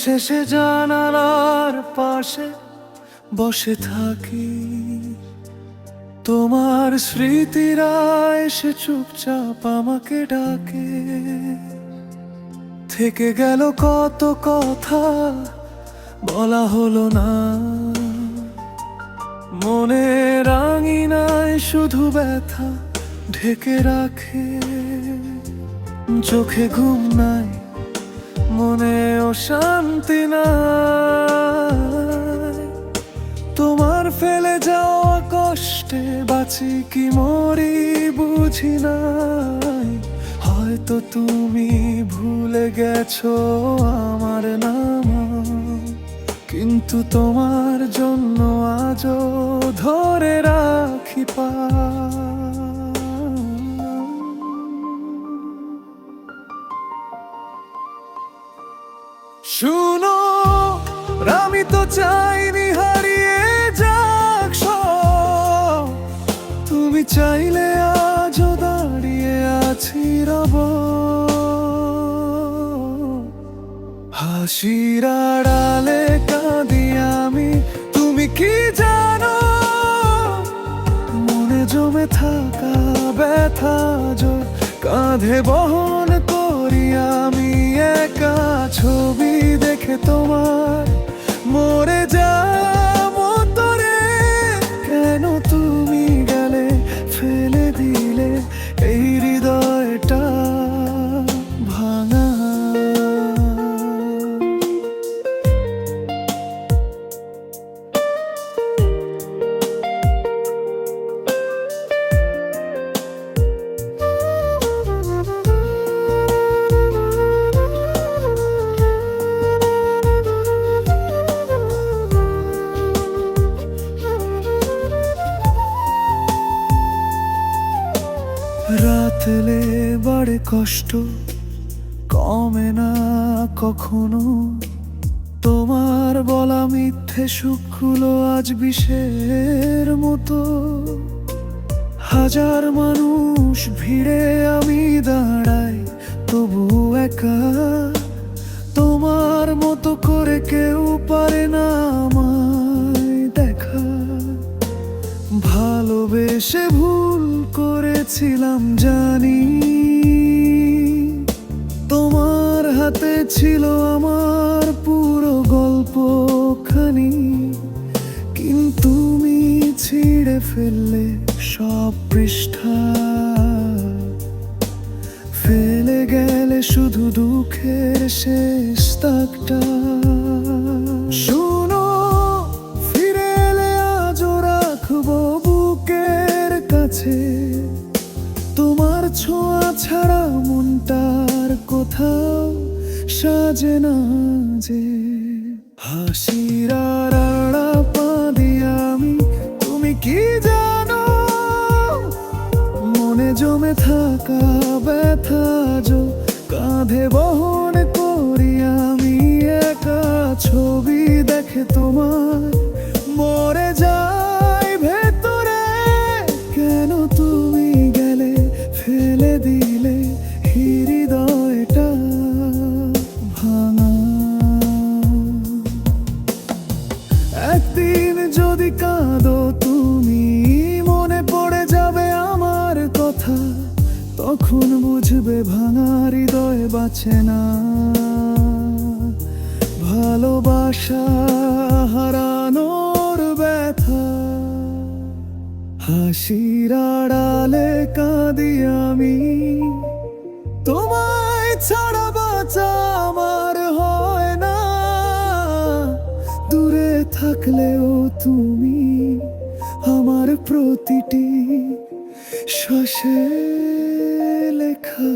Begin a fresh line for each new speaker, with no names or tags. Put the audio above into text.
শেষে জানালার পাশে বসে থাকি, তোমার স্মৃতিরা এসে চুপচাপ আমাকে ডাকে। থেকে গেল কত কথা বলা হলো না, মনে রাঙিনায় শুধু ব্যথা ঢেকে রাখে। চোখে ঘুম নাই, মনে অশান্তি নাই, তোমার ফেলে যাওয়া কষ্টে বাঁচি কি মরি বুঝি নাই। হয়তো তুমি ভুলে গেছো আমার নাম, কিন্তু তোমার জন্য আজও ধরে রাখি পা। শুনো, আমি তো চাইনি হারিয়ে যাক সব, তুমি চাইলে আজও দাঁড়িয়ে আছি রব। হাসির আড়ালে কাঁদি আমি, তুমি কি জানো? মনে জমে থাকা ব্যথা জোর কাঁধে বহন করি আমি একা। ছবি দেখে তোমার মরে যাবো তোরে, কেন তুমি গেলে ফেলে দিলে এই হৃদয়টা ভাঙা। রাতলে বাড়ে কষ্ট, কমে না কখনো, তোমার বলা মিথ্যে সুখগুলো আজ বিষের মতো। হাজার মানুষ ভিড়ে আমি দাঁড়াই তবু একা, তোমার মতো করে কেউ পারে না আমায় দেখা। ভালোবেসে ভুল করেছিলাম জানি, তোমার হাতে ছিল আমার পুরো গল্পখানি, কিন্তু তুমি ছিঁড়ে ফেললে সব পৃষ্ঠা, ফেলে গেলে শুধু দুঃখের শেষ দাগটা। শুনো, ফিরে এলে আজও রাখবো বুকের কাছে, তোমার ছোঁয়া ছাড়া মনটার কোথাও সাজে না যে। হাসির আড়া পাদি আমি, তুমি কি জানো? মনে জমে থাকা ব্যথা জো কাঁধে বহন করি আমি একা। ছবি দেখে তোমার মরে যায় ভেতরে, কেন তুমি গেলে ফেলে দিলে হৃদয়টা ভাঙা। একদিন যদি কাঁদো তুমি, মনে পড়ে যাবে আমার কথা, তখন বুঝবে ভাঙা হৃদয় বাঁচে না। ভালোবাসা হারানোর ব্যথা, হাসির আড়ালে কাঁদি আমি, তোমায় ছাড়া বাঁচা আমার হয় না। দূরে থাকলেও তুমি আমার প্রতিটি শ্বাসে লেখা।